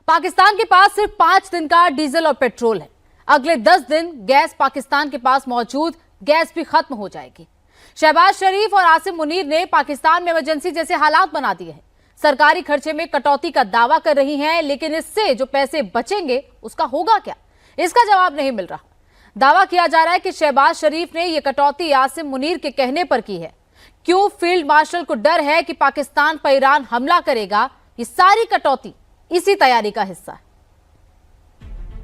पाकिस्तान के पास सिर्फ 5 दिन का डीजल और पेट्रोल है। अगले 10 दिन गैस पाकिस्तान के पास मौजूद गैस भी खत्म हो जाएगी। शहबाज शरीफ और आसिम मुनीर ने पाकिस्तान में इमरजेंसी जैसे हालात बना दिए हैं। सरकारी खर्चे में कटौती का दावा कर रही हैं, लेकिन इससे जो पैसे बचेंगे उसका होगा क्या, इसका जवाब नहीं मिल रहा। दावा किया जा रहा है कि शहबाज शरीफ ने यह कटौती आसिम मुनीर के कहने पर की है। क्यों फील्ड मार्शल को डर है कि पाकिस्तान पर ईरान हमला करेगा, ये सारी कटौती इसी तैयारी का हिस्सा है।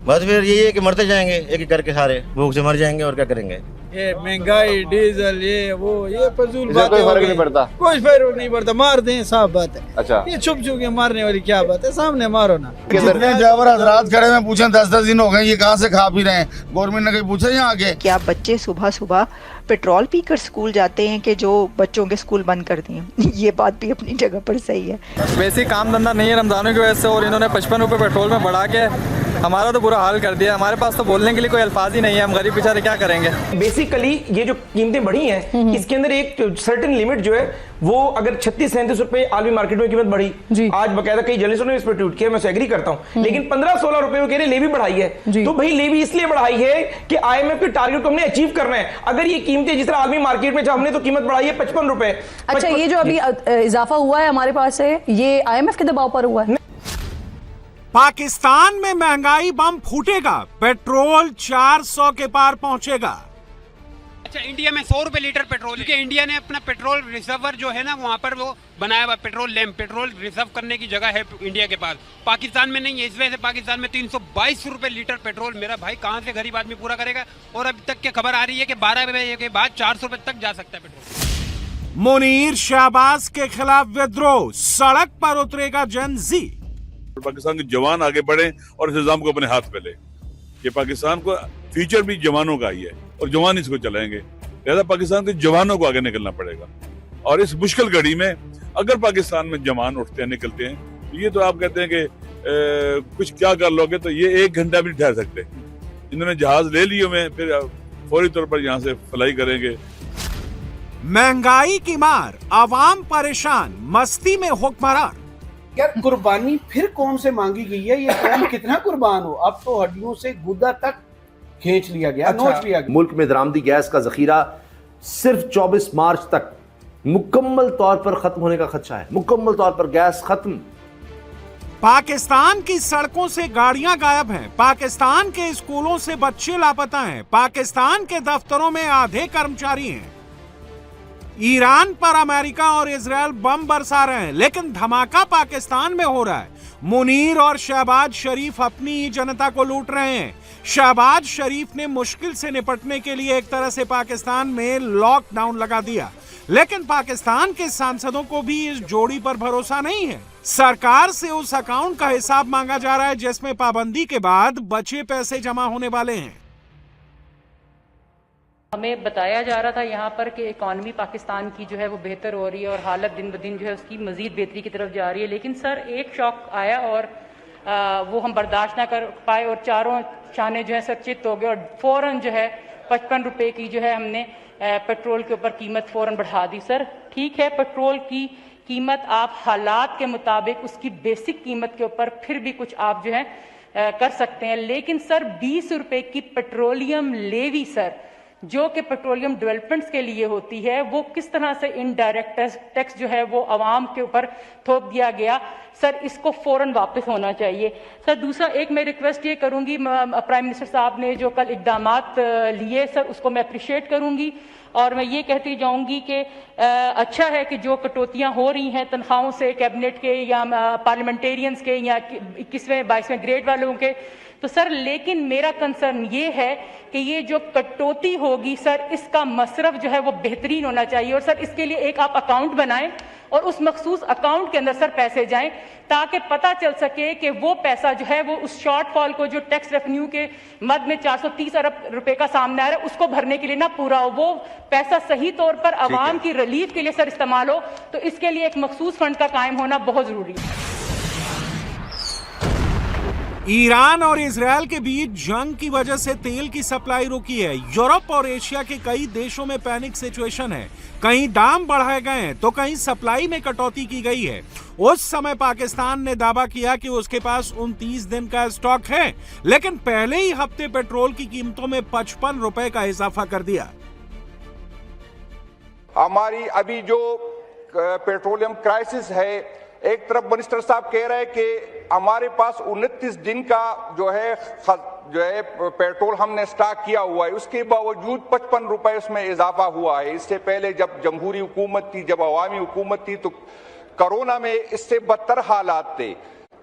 बस फिर यही है कि मरते जाएंगे एक एक करके, सारे भूख से मर जाएंगे और क्या करेंगे। ये महंगाई, डीजल, ये फजूल बात, कोई फर्क नहीं पड़ता, कोई फर्क नहीं पड़ता, मार दें साफ बात है। अच्छा, ये छुप छुप के मारने वाली क्या बात है, सामने मारो ना। कितने ड्राइवर हजरात खड़े में पूछे 10-10 दिन हो गए ये कहाँ से खा पी रहे हैं, गवर्नमेंट ने कहीं पूछा यहाँ आके? क्या बच्चे सुबह सुबह पेट्रोल पीकर स्कूल जाते हैं कि जो बच्चों के स्कूल बंद कर दिए? ये बात भी अपनी जगह पर सही है। वैसे काम धंधा नहीं है रमजानों की वजह से, और इन्होंने 55 रुपए पेट्रोल में बढ़ा के हमारा तो बुरा हाल कर दिया। हमारे पास तो बोलने के लिए कोई अल्फाज ही नहीं है, हम गरीब बेचारे क्या करेंगे। बेसिकली ये जो कीमतें बढ़ी हैं, इसके अंदर एक सर्टेन लिमिट जो है वो, अगर 36-37 रुपए आलमी मार्केट में कीमत बढ़ी, आज बकायदा कई जर्नलिस्टों ने इस पर ट्वीट किया, मैं एग्री करता हूं, लेकिन 15-16 रुपए वो कह रहे लेवी बढ़ाई है। तो भाई लेवी इसलिए बढ़ाई है कि IMF के टारगेट को हमने अचीव करना है। अगर ये कीमतें जिस तरह आलमी मार्केट में, हमने तो कीमत बढ़ाई है 55 रुपए। अच्छा, ये जो अभी इजाफा हुआ है हमारे पास से, ये IMF के दबाव पर हुआ है। पाकिस्तान में महंगाई बम फूटेगा, पेट्रोल 400 के पार पहुंचेगा। अच्छा, इंडिया में 100 रुपए लीटर पेट्रोल, क्योंकि इंडिया ने अपना पेट्रोल रिजर्वर जो है ना वहाँ पर वो बनाया हुआ पेट्रोल लैम्प, पेट्रोल रिजर्व करने की जगह है इंडिया के पास। पाकिस्तान में नहीं है, इस वजह से पाकिस्तान में 322 रुपए लीटर पेट्रोल, मेरा भाई कहाँ से गरीब आदमी पूरा करेगा। और अभी तक की खबर आ रही है कि 12 बजे के बाद 400 रुपए तक जा सकता है पेट्रोल। मुनीर शहबाज के खिलाफ विद्रोह, सड़क पर उतरेगा जन जी। पाकिस्तान के जवान आगे बढ़े और इस निजाम को अपने हाथ में ले। ये पाकिस्तान को फ्यूचर भी जवानों का ही है और जवान इसको चलाएंगे, लिहाजा पाकिस्तान के जवानों को आगे निकलना पड़ेगा। और इस मुश्किल घड़ी में अगर पाकिस्तान में जवान उठते हैं, निकलते हैं, तो ये तो आप कहते हैं कि कुछ क्या कर लोगे, तो ये 1 घंटा भी ठहर सकते। इन्होंने जहाज ले लिए में, फिर फौरी तौर पर यहाँ से फ्लाई करेंगे। महंगाई की मार, आवाम परेशान, मस्ती में हुक्मरान। यार कुर्बानी फिर कौन से मांगी गई है? ये कौन कितना कुर्बान हो? अब तो हड्डियों से गुदा तक खींच लिया गया, नोच लिया गया। मुल्क में दरामदी गैस का जखीरा सिर्फ 24 मार्च तक मुकम्मल तौर पर खत्म होने का खदशा है। मुकम्मल तौर पर गैस खत्म। पाकिस्तान की सड़कों से गाड़ियां गायब हैं, पाकिस्तान के स्कूलों से बच्चे लापता हैं, पाकिस्तान के दफ्तरों में आधे कर्मचारी हैं। ईरान पर अमेरिका और इजरायल बम बरसा रहे हैं, लेकिन धमाका पाकिस्तान में हो रहा है। मुनीर और शहबाज शरीफ अपनी ही जनता को लूट रहे हैं। शहबाज शरीफ ने मुश्किल से निपटने के लिए एक तरह से पाकिस्तान में लॉकडाउन लगा दिया, लेकिन पाकिस्तान के सांसदों को भी इस जोड़ी पर भरोसा नहीं है। सरकार से उस अकाउंट का हिसाब मांगा जा रहा है जिसमें पाबंदी के बाद बचे पैसे जमा होने वाले हैं। हमें बताया जा रहा था यहाँ पर कि इकॉनमी पाकिस्तान की जो है वो बेहतर हो रही है और हालत दिन ब दिन जो है उसकी मजीद बेहतरी की तरफ जा रही है, लेकिन सर एक शॉक आया और वो हम बर्दाश्त ना कर पाए और चारों शाने जो है सर चित हो गए और फौरन जो है 55 रुपए की जो है हमने पेट्रोल के ऊपर कीमत फौरन बढ़ा दी। सर ठीक है, पेट्रोल की कीमत आप हालात के मुताबिक उसकी बेसिक कीमत के ऊपर फिर भी कुछ आप जो है कर सकते हैं, लेकिन सर 20 रुपए की पेट्रोलियम लेवी सर जो कि पेट्रोलियम डेवलपमेंट्स के लिए होती है, वो किस तरह से इनडायरेक्ट टैक्स जो है वो आवाम के ऊपर थोप दिया गया। सर इसको फौरन वापस होना चाहिए। सर दूसरा एक मैं रिक्वेस्ट ये करूंगी, प्राइम मिनिस्टर साहब ने जो कल इकदामात लिए सर उसको मैं अप्रिशिएट करूंगी और मैं ये कहती जाऊंगी कि अच्छा है कि जो कटौतियां हो रही हैं तनख्वाहों से कैबिनेट के या पार्लियामेंटेरियंस के या 21वें-22वें ग्रेड वालों के, तो सर लेकिन मेरा कंसर्न ये है कि ये जो कटौती होगी सर इसका मसरफ जो है वो बेहतरीन होना चाहिए और सर इसके लिए एक आप अकाउंट बनाएं और उस मखसूस अकाउंट के अंदर सर पैसे जाएं ताकि पता चल सके कि वो पैसा जो है वो उस शॉर्टफॉल को जो टैक्स रेवेन्यू के मद में 430 अरब रुपए का सामने आ रहा है उसको भरने के लिए ना पूरा हो, वो पैसा सही तौर पर आवाम की रिलीफ के लिए सर इस्तेमाल हो। तो इसके लिए एक मखसूस फंड का कायम होना बहुत जरूरी है। ईरान और इजरायल के बीच जंग की वजह से तेल की सप्लाई रुकी है। यूरोप और एशिया के कई देशों में पैनिक सिचुएशन है। कहीं दाम बढ़ाए गए हैं तो कहीं सप्लाई में कटौती की गई है। उस समय पाकिस्तान ने दावा किया कि उसके पास 29 दिन का स्टॉक है, लेकिन पहले ही हफ्ते पेट्रोल की कीमतों में 55 रुपए का इजाफा कर दिया। हमारी अभी जो पेट्रोलियम क्राइसिस है, एक तरफ मिनिस्टर साहब कह रहे हैं कि हमारे पास 29 दिन का जो है पेट्रोल हमने स्टॉक किया हुआ है, उसके बावजूद 55 रुपए उसमें इजाफा हुआ है। इससे पहले जब जमहूरी हुकूमत थी, जब अवामी हुकूमत थी, तो कोरोना में इससे बदतर हालात थे,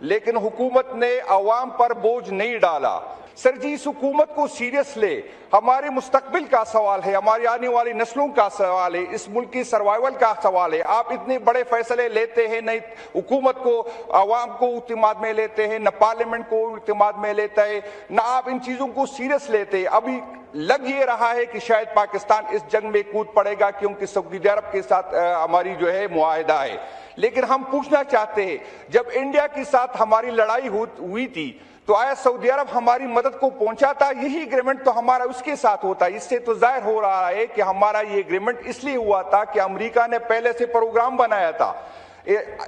लेकिन हुकूमत ने अवाम पर बोझ नहीं डाला। सर जी, इस हुकूमत को सीरियस ले, हमारे मुस्तकबिल का सवाल है, हमारी आने वाली नस्लों का सवाल है, इस मुल्क की सर्वाइवल का सवाल है। आप इतने बड़े फैसले लेते हैं, न हुकूमत को अवाम को इत्मीनान में लेते हैं, न पार्लियामेंट को इत्मीनान में लेता है, न आप इन चीजों को सीरियस लेते हैं। अभी लग ये रहा है कि शायद पाकिस्तान इस जंग में कूद पड़ेगा, क्योंकि सऊदी अरब के साथ हमारी जो है मुआहिदा है। लेकिन हम पूछना चाहते हैं, जब इंडिया के साथ हमारी लड़ाई हुई थी, तो आया सऊदी अरब हमारी मदद को पहुंचाता? यही एग्रीमेंट तो हमारा उसके साथ होता। इससे तो जाहिर हो रहा है कि हमारा ये एग्रीमेंट इसलिए हुआ था कि अमेरिका ने पहले से प्रोग्राम बनाया था,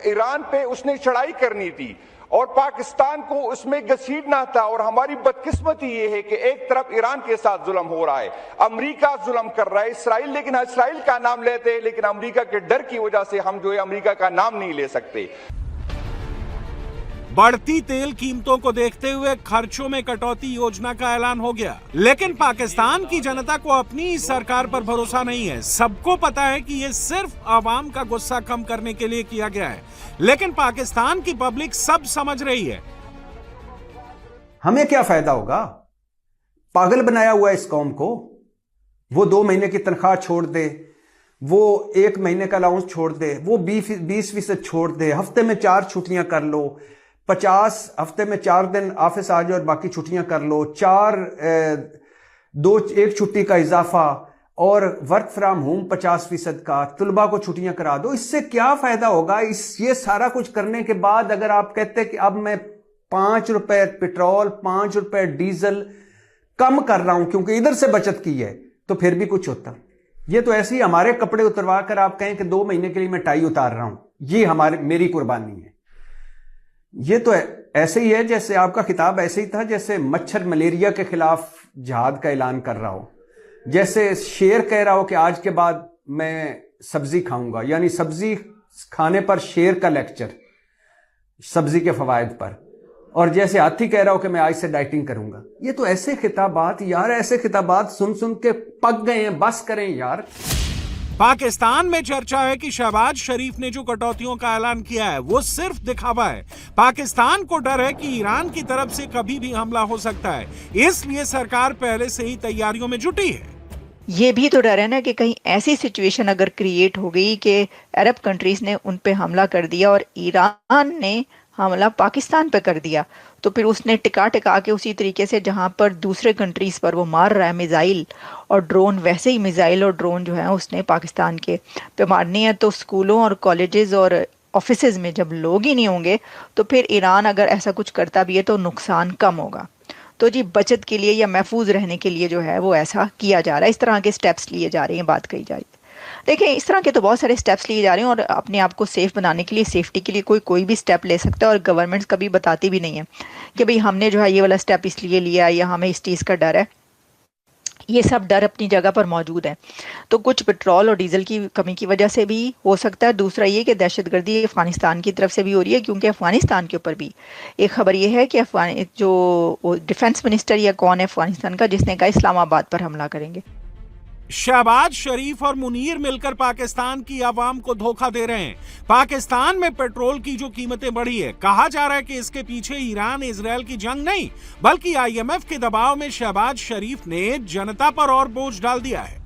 ईरान पे उसने चढ़ाई करनी थी और पाकिस्तान को उसमें घसीटना था। और हमारी बदकिस्मती ये है कि एक तरफ ईरान के साथ जुल्म हो रहा है, अमेरिका जुल्म कर रहा है, इसराइल, लेकिन इसराइल का नाम लेते हैं, लेकिन अमेरिका के डर की वजह से हम जो है अमेरिका का नाम नहीं ले सकते। बढ़ती तेल कीमतों को देखते हुए खर्चों में कटौती योजना का ऐलान हो गया, लेकिन पाकिस्तान की जनता को अपनी ही सरकार पर भरोसा नहीं है। सबको पता है कि ये सिर्फ आवाम का गुस्सा कम करने के लिए किया गया है, लेकिन पाकिस्तान की पब्लिक सब समझ रही है। हमें क्या फायदा होगा? पागल बनाया हुआ है इस कौम को। वो 2 महीने की तनख्वाह छोड़ दे, वो 1 महीने का अलाउंस छोड़ दे, वो 20% छोड़ दे, हफ्ते में 4 छुट्टियां कर लो, 50 हफ्ते में 4 दिन ऑफिस आ जाओ और बाकी छुट्टियां कर लो, 1 छुट्टी का इजाफा, और वर्क फ्रॉम होम 50% का, तुलबा को छुट्टियां करा दो। इससे क्या फायदा होगा? ये सारा कुछ करने के बाद अगर आप कहते कि अब मैं 5 रुपए पेट्रोल, 5 रुपए डीजल कम कर रहा हूं क्योंकि इधर से बचत की है, तो फिर भी कुछ होता। ये तो ऐसे ही हमारे कपड़े उतरवा कर आप कहें कि 2 महीने के लिए मैं टाई उतार रहा हूं, ये मेरी कुर्बानी है। ये तो ऐसे ही है जैसे आपका खिताब ऐसे ही था जैसे मच्छर मलेरिया के खिलाफ जिहाद का ऐलान कर रहा हो, जैसे शेर कह रहा हो कि आज के बाद मैं सब्जी खाऊंगा, यानी सब्जी खाने पर शेर का लेक्चर सब्जी के फवायद पर, और जैसे हाथी कह रहा हो कि मैं आज से डाइटिंग करूंगा। ये तो ऐसे खिताबात यार, ऐसे खिताबात सुन सुन के पक गए हैं, बस करें यार। पाकिस्तान में चर्चा है कि शहबाज शरीफ ने जो कटौतियों का ऐलान किया है वो सिर्फ दिखावा है। पाकिस्तान को डर है कि ईरान की तरफ से कभी भी हमला हो सकता है, इसलिए सरकार पहले से ही तैयारियों में जुटी है। ये भी तो डर है ना कि कहीं ऐसी सिचुएशन अगर क्रिएट हो गई कि अरब कंट्रीज ने उन पे हमला कर दिया और ईरान ने हमला पाकिस्तान पे कर दिया, तो फिर उसने टिका के उसी तरीके से जहां पर दूसरे कंट्रीज पर वो मार रहा है मिसाइल और ड्रोन, वैसे ही मिसाइल और ड्रोन जो है उसने पाकिस्तान के पे मारनी है। तो स्कूलों और कॉलेजेस और ऑफिसेज में जब लोग ही नहीं होंगे, तो फिर ईरान अगर ऐसा कुछ करता भी है तो नुकसान कम होगा। तो जी बचत के लिए या महफूज रहने के लिए जो है वो ऐसा किया जा रहा है, इस तरह के स्टेप्स लिए जा रहे हैं, बात कही जा रही है। देखिए, इस तरह के तो बहुत सारे स्टेप्स लिए जा रहे हैं और अपने आप को सेफ बनाने के लिए, सेफ्टी के लिए कोई भी स्टेप ले सकता है, और गवर्नमेंट्स कभी बताती भी नहीं है कि भाई हमने जो है ये वाला स्टेप इसलिए लिया या हमें इस चीज़ का डर है। ये सब डर अपनी जगह पर मौजूद है। तो कुछ पेट्रोल और डीजल की कमी की वजह से भी हो सकता है। दूसरा ये कि दहशतगर्दी अफगानिस्तान की तरफ से भी हो रही है, क्योंकि अफगानिस्तान के ऊपर भी एक खबर ये है कि जो डिफेंस मिनिस्टर या कौन है अफगानिस्तान का, जिसने कहा इस्लामाबाद पर हमला करेंगे। शहबाज शरीफ और मुनीर मिलकर पाकिस्तान की आवाम को धोखा दे रहे हैं। पाकिस्तान में पेट्रोल की जो कीमतें बढ़ी है, कहा जा रहा है कि इसके पीछे ईरान इजरायल की जंग नहीं, बल्कि IMF के दबाव में शहबाज शरीफ ने जनता पर और बोझ डाल दिया है।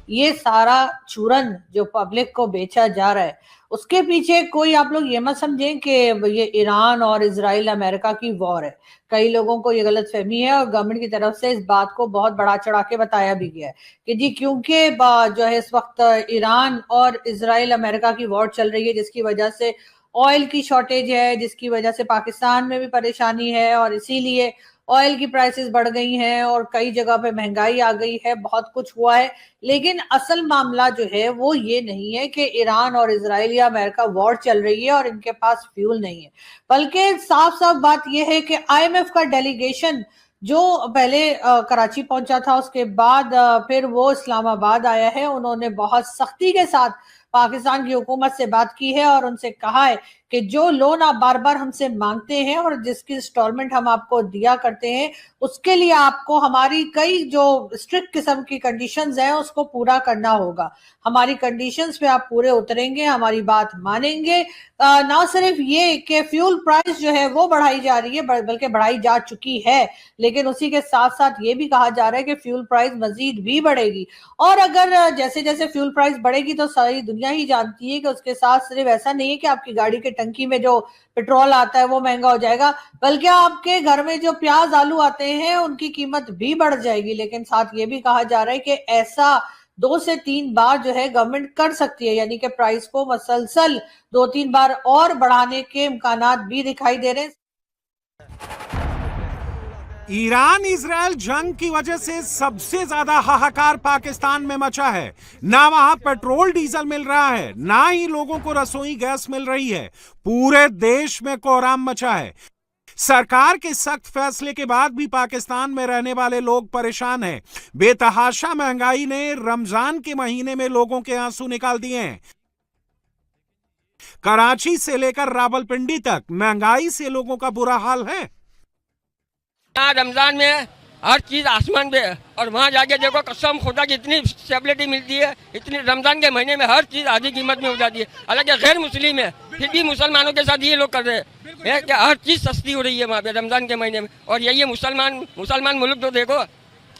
ये सारा चूरन जो पब्लिक को बेचा जा रहा है, उसके पीछे कोई आप लोग ये मत समझें कि ये ईरान और इजराइल अमेरिका की वॉर है। कई लोगों को ये गलत फहमी है और गवर्नमेंट की तरफ से इस बात को बहुत बढ़ा चढ़ा के बताया भी गया है कि जी क्योंकि जो है इस वक्त ईरान और इजराइल अमेरिका की वॉर चल रही है, जिसकी वजह से ऑयल की शॉर्टेज है जिसकी वजह से पाकिस्तान में भी परेशानी है और इसीलिए ऑयल की प्राइसेस बढ़ गई हैं और कई जगह पे महंगाई आ गई है, बहुत कुछ हुआ है। लेकिन असल मामला जो है वो ये नहीं है कि ईरान और इजराइल या अमेरिका वॉर चल रही है और इनके पास फ्यूल नहीं है, बल्कि साफ साफ बात यह है कि IMF का डेलीगेशन जो पहले कराची पहुंचा था, उसके बाद फिर वो इस्लामाबाद आया है। उन्होंने बहुत सख्ती के साथ पाकिस्तान की हुकूमत से बात की है और उनसे कहा है कि जो लोन आप बार बार हमसे मांगते हैं और जिसकी इंस्टॉलमेंट हम आपको दिया करते हैं, उसके लिए आपको हमारी कई जो स्ट्रिक्ट किस्म की कंडीशंस हैं उसको पूरा करना होगा। हमारी कंडीशंस पे आप पूरे उतरेंगे, हमारी बात मानेंगे। ना सिर्फ ये कि फ्यूल प्राइस जो है वो बढ़ाई जा रही है, बल्कि बढ़ाई जा चुकी है, लेकिन उसी के साथ साथ ये भी कहा जा रहा है कि फ्यूल प्राइस मजीद भी बढ़ेगी। और अगर जैसे जैसे फ्यूल प्राइस बढ़ेगी तो सारी दुनिया ही जानती है कि उसके साथ सिर्फ ऐसा नहीं है कि आपकी गाड़ी के टंकी में जो पेट्रोल आता है वो महंगा हो जाएगा, बल्कि आपके घर में जो प्याज आलू आते हैं उनकी कीमत भी बढ़ जाएगी। लेकिन साथ ये भी कहा जा रहा है कि ऐसा 2 से 3 बार जो है गवर्नमेंट कर सकती है, यानी कि प्राइस को मसलसल 2-3 बार और बढ़ाने के इम्कानात भी दिखाई दे रहे हैं। ईरान इजराइल जंग की वजह से सबसे ज्यादा हाहाकार पाकिस्तान में मचा है। ना वहां पेट्रोल डीजल मिल रहा है, ना ही लोगों को रसोई गैस मिल रही है। पूरे देश में कोहराम मचा है। सरकार के सख्त फैसले के बाद भी पाकिस्तान में रहने वाले लोग परेशान हैं। बेतहाशा महंगाई ने रमजान के महीने में लोगों के आंसू निकाल दिए हैं। कराची से लेकर रावलपिंडी तक महंगाई से लोगों का बुरा हाल है। यहाँ रमजान में हर चीज आसमान पे है और वहाँ जाके देखो कसम खुदा की इतनी स्टेबिलिटी मिलती है, इतनी रमजान के महीने में हर चीज आधी कीमत में हो जाती है। हालांकि गैर मुस्लिम है फिर भी मुसलमानों के साथ ये लोग कर रहे हैं कि हर चीज सस्ती हो रही है वहाँ पे रमजान के महीने में। और यही मुसलमान मुल्क तो देखो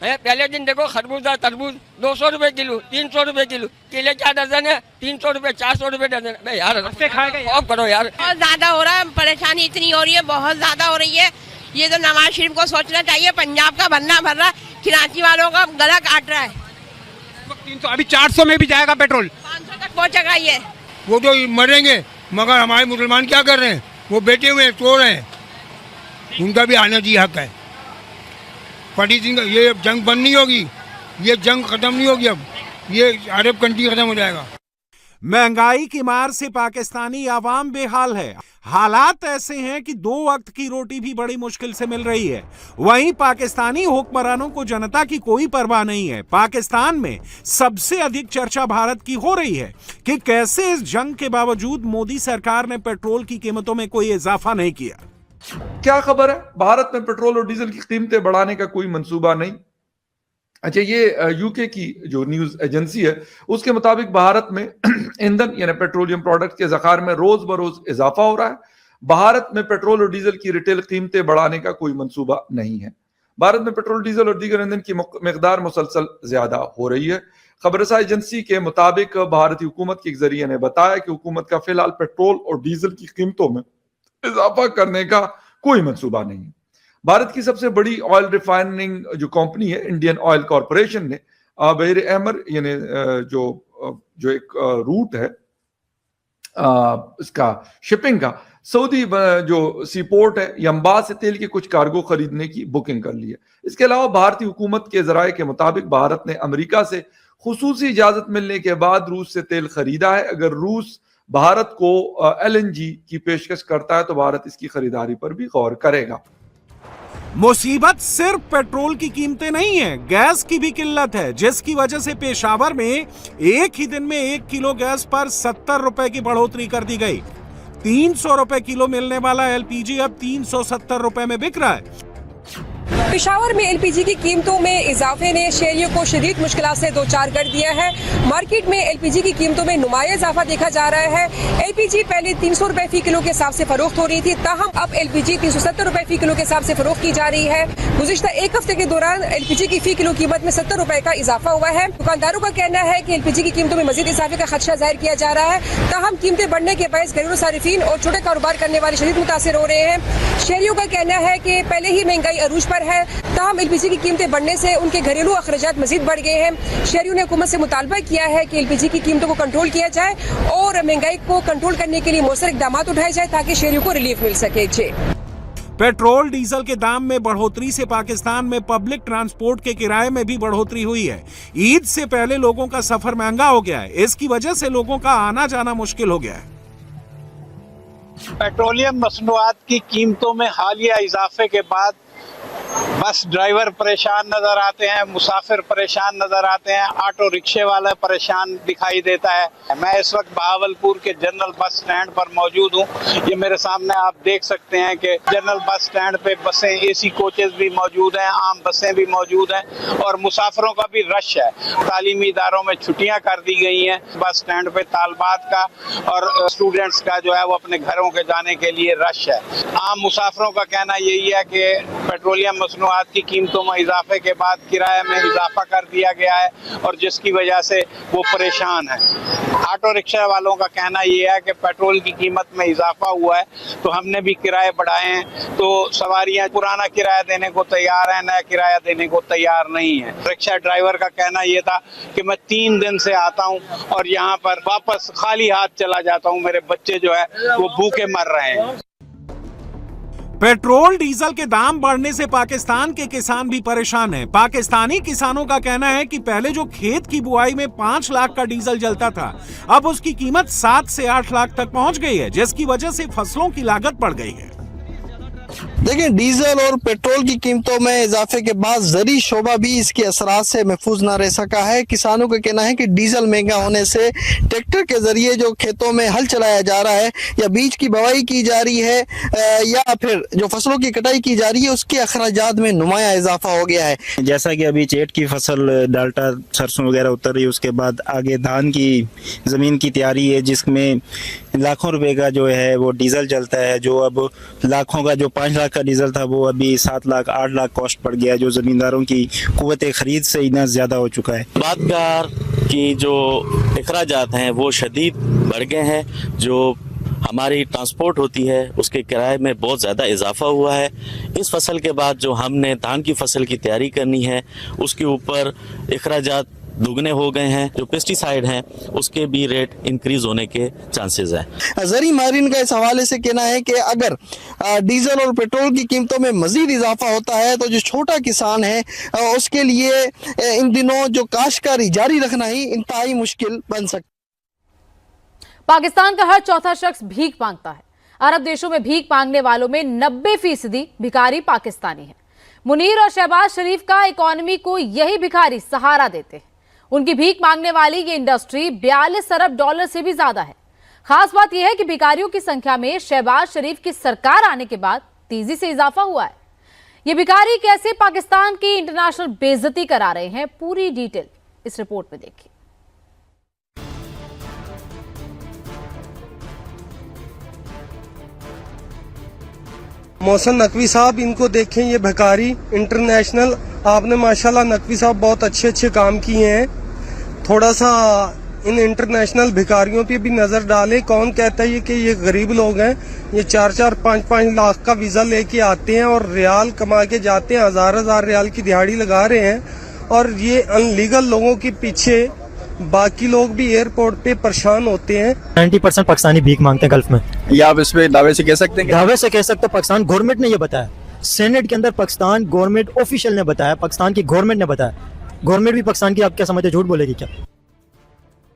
है, पहले दिन देखो खरबूजा तरबूज 200 रुपए किलो, 300 रुपए किलो, केले क्या दर्जन है 300 रुपए 400 रुपए दर्जन। यार ऑफ करो यार, बहुत ज्यादा हो रहा है, परेशानी इतनी हो रही है, बहुत ज्यादा हो रही है। ये तो नवाज शरीफ को सोचना चाहिए, पंजाब का भरना भर रहा, कराची वालों का गला काट रहा है। 300 अभी 400 में भी जाएगा पेट्रोल, 500 तक पहुंचेगा ये। वो तो मरेंगे मगर हमारे मुसलमान क्या कर रहे हैं, वो बैठे हुए सो रहे हैं, उनका भी आना चाहिए हक है। फटी सिंह ये जंग बंद नहीं होगी, ये जंग खत्म नहीं होगी, अब ये अरब कंट्री खत्म हो जाएगा। महंगाई की मार से पाकिस्तानी आवाम बेहाल है। हालात ऐसे हैं कि 2 वक्त की रोटी भी बड़ी मुश्किल से मिल रही है। वहीं पाकिस्तानी हुक्मरानों को जनता की कोई परवाह नहीं है। पाकिस्तान में सबसे अधिक चर्चा भारत की हो रही है कि कैसे इस जंग के बावजूद मोदी सरकार ने पेट्रोल की कीमतों में कोई इजाफा नहीं किया। क्या खबर है, भारत में पेट्रोल और डीजल की कीमतें बढ़ाने का कोई मंसूबा नहीं। अच्छा, ये यूके की जो न्यूज एजेंसी है उसके मुताबिक भारत में ईंधन यानी पेट्रोलियम प्रोडक्ट के ज़खायर में रोज बरोज इजाफा हो रहा है। भारत में पेट्रोल और डीजल की रिटेल कीमतें बढ़ाने का कोई मंसूबा नहीं है। भारत में पेट्रोल, डीजल और दीगर ईंधन की मिकदार मुसलसल ज्यादा हो रही है। खबरसार एजेंसी के मुताबिक भारतीय हुकूमत के एक जरिए ने बताया कि हुकूमत का फिलहाल पेट्रोल और डीजल की कीमतों में इजाफा करने का कोई मंसूबा नहीं है। भारत की सबसे बड़ी ऑयल रिफाइनिंग जो कंपनी है इंडियन ऑयल कॉरपोरेशन ने बहर अहमर यानी जो एक रूट है इसका शिपिंग का, सऊदी जो सी पोर्ट है यंबा से तेल के कुछ कार्गो खरीदने की बुकिंग कर ली है। इसके अलावा भारतीय हुकूमत के जराये के मुताबिक भारत ने अमेरिका से खुसूसी इजाजत मिलने के बाद रूस से तेल खरीदा है। अगर रूस भारत को LNG की पेशकश करता है तो भारत इसकी खरीदारी पर भी गौर करेगा। मुसीबत सिर्फ पेट्रोल की कीमतें नहीं है, गैस की भी किल्लत है, जिसकी वजह से पेशावर में एक ही दिन में 1 किलो गैस पर 70 रुपए की बढ़ोतरी कर दी गई। 300 रुपए किलो मिलने वाला LPG अब 370 रुपए में बिक रहा है। पेशावर में LPG की कीमतों में इजाफे ने शहरियों को शदीद मुश्किल से दो चार कर दिया है। मार्केट में LPG की कीमतों में नुमाया इजाफा देखा जा रहा है। LPG पहले 300 रुपए फी किलो के हिसाब से फरोख्त हो रही थी, ताहम अब LPG 370 रुपए फी किलो के हिसाब से फरोख्त की जा रही है। गुज़िश्ता एक हफ्ते के दौरान LPG की फी किलो कीमत में 70 रुपए का इजाफा हुआ है। दुकानदारों का कहना है कि LPG की कीमतों में मजीद इजाफे का खदशा जाहिर किया जा रहा है, ताहम कीमतें बढ़ने के बायस घरेलू सारिफीन और छोटे कारोबार करने वाले शदीद मुतासिर हो रहे हैं। शहरियों का कहना है कि पहले ही महंगाई अरूज पर ऊपर है। ताहम एलपीजी की कीमतें बढ़ने से उनके घरेलू अखराजात मजीद बढ़ गए हैं। शहरियों ने हुकूमत से मुतालबा किया है कि एलपीजी की कीमतों को कंट्रोल किया जाए और महंगाई को कंट्रोल करने के लिए मौसर इकदाम उठाए जाए ताकि शहरियों को रिलीफ मिल सके। पेट्रोल डीजल के दाम में बढ़ोतरी से पाकिस्तान में पब्लिक ट्रांसपोर्ट के किराए में भी बढ़ोतरी हुई है। ईद से पहले लोगों का सफर महंगा हो गया है। इसकी वजह से लोगों का आना जाना मुश्किल हो गया है। पेट्रोलियम मसनूआत की कीमतों में हालिया इजाफे के बाद बस ड्राइवर परेशान नजर आते हैं, मुसाफिर परेशान नजर आते हैं, ऑटो रिक्शे वाला परेशान दिखाई देता है। मैं इस वक्त बहावलपुर के जनरल बस स्टैंड पर मौजूद हूँ। ये मेरे सामने आप देख सकते हैं कि जनरल बस स्टैंड पे बसें, एसी कोचेस भी मौजूद हैं, आम बसें भी मौजूद हैं और मुसाफिरों का भी रश है। तालीमी इदारों में छुट्टियाँ कर दी गई हैं। बस स्टैंड पे तालबात का और स्टूडेंट्स का जो है वो अपने घरों के जाने के लिए रश है। आम मुसाफिरों का कहना यही है कि पेट्रोलियम मसनूआत की कीमतों में इजाफे के बाद किराए में इजाफा कर दिया गया है और जिसकी वजह से वो परेशान है। ऑटो रिक्शा वालों का कहना ये है कि पेट्रोल की कीमत में इजाफा हुआ है तो हमने भी किराए बढ़ाए हैं, तो सवारियां पुराना किराया देने को तैयार हैं, नया किराया देने को तैयार नहीं है। रिक्शा ड्राइवर का कहना ये था कि मैं 3 दिन से आता हूँ और यहाँ पर वापस खाली हाथ चला जाता हूँ, मेरे बच्चे जो है वो भूखे मर रहे हैं। पेट्रोल डीजल के दाम बढ़ने से पाकिस्तान के किसान भी परेशान हैं। पाकिस्तानी किसानों का कहना है कि पहले जो खेत की बुआई में 5 लाख का डीजल जलता था, अब उसकी कीमत 7 से 8 लाख तक पहुंच गई है, जिसकी वजह से फसलों की लागत बढ़ गई है। देखिए, डीजल और पेट्रोल की कीमतों में इजाफे के बाद ज़री शोबा भी इसके असरात से महफूज ना रह सका है। किसानों का कहना है कि डीजल महंगा होने से ट्रैक्टर के जरिए जो खेतों में हल चलाया जा रहा है या बीज की बुवाई की जा रही है या फिर जो फसलों की कटाई की जा रही है, उसके अखराजात में नुमाया इजाफा हो गया है। जैसा कि अभी चेट की फसल डाल्टा सरसों वगैरह उतर रही है, उसके बाद आगे धान की ज़मीन की तैयारी है जिसमें लाखों रुपए का जो है वो डीजल जलता है। जो अब लाखों का जो 5 लाख का डीजल था वो अभी 7 लाख 8 लाख कॉस्ट पड़ गया है, जो जमींदारों की कुव्वत खरीद से इतना ज्यादा हो चुका है। बातकार की जो अखराजात हैं वो शदीद बढ़ गए हैं। जो हमारी ट्रांसपोर्ट होती है उसके किराए में बहुत ज़्यादा इजाफा हुआ है। इस फसल के बाद जो हमने धान की फसल की तैयारी करनी है उसके ऊपर अखराजात दुगने हो गए हैं। जो पेस्टिसाइड हैं उसके भी रेट इंक्रीज होने के चांसेस हैं। जरी मारिन का इस हवाले से कहना है कि अगर डीजल और पेट्रोल की कीमतों में मजीद इजाफा होता है तो जो छोटा किसान है उसके लिए इन दिनों जो काश्तकारी जारी रखना ही इंतहाई मुश्किल बन सकता। पाकिस्तान का हर चौथा शख्स भीख मांगता है। अरब देशों में भीख मांगने वालों में 90% भिखारी पाकिस्तानी हैं। मुनीर और शहबाज शरीफ का इकोनॉमी को यही भिखारी सहारा देते हैं। उनकी भीख मांगने वाली ये इंडस्ट्री 42 अरब डॉलर से भी ज्यादा है। खास बात यह है कि भिखारियों की संख्या में शहबाज शरीफ की सरकार आने के बाद तेजी से इजाफा हुआ है। ये भिखारी कैसे पाकिस्तान की इंटरनेशनल बेइज्जती करा रहे हैं, पूरी डिटेल इस रिपोर्ट में देखिए। मोहसिन नकवी साहब, इनको देखें, ये भिखारी इंटरनेशनल। आपने माशाल्लाह नकवी साहब बहुत अच्छे काम किए हैं। थोड़ा सा इन इंटरनेशनल भिखारियों पे भी नजर डालें। कौन कहता है कि ये गरीब लोग हैं, ये 4-4, 5-5 लाख का वीजा लेके आते हैं और रियाल कमा के जाते हैं, 1000 रियाल की दिहाड़ी लगा रहे हैं और ये अनलीगल लोगों के पीछे बाकी लोग भी एयरपोर्ट पे परेशान होते हैं। 90% पाकिस्तानी भीख मांगते हैं गल्फ में। या आप इस पे दावे से कह सकते हैं? दावे से कह सकते हैं। पाकिस्तान गवर्नमेंट ने ये बताया, सेनेट के अंदर पाकिस्तान गवर्नमेंट ऑफिशियल ने बताया, पाकिस्तान की गवर्नमेंट ने बताया। गवर्नमेंट भी पाकिस्तान की आप क्या समझते, झूठ बोलेगी क्या?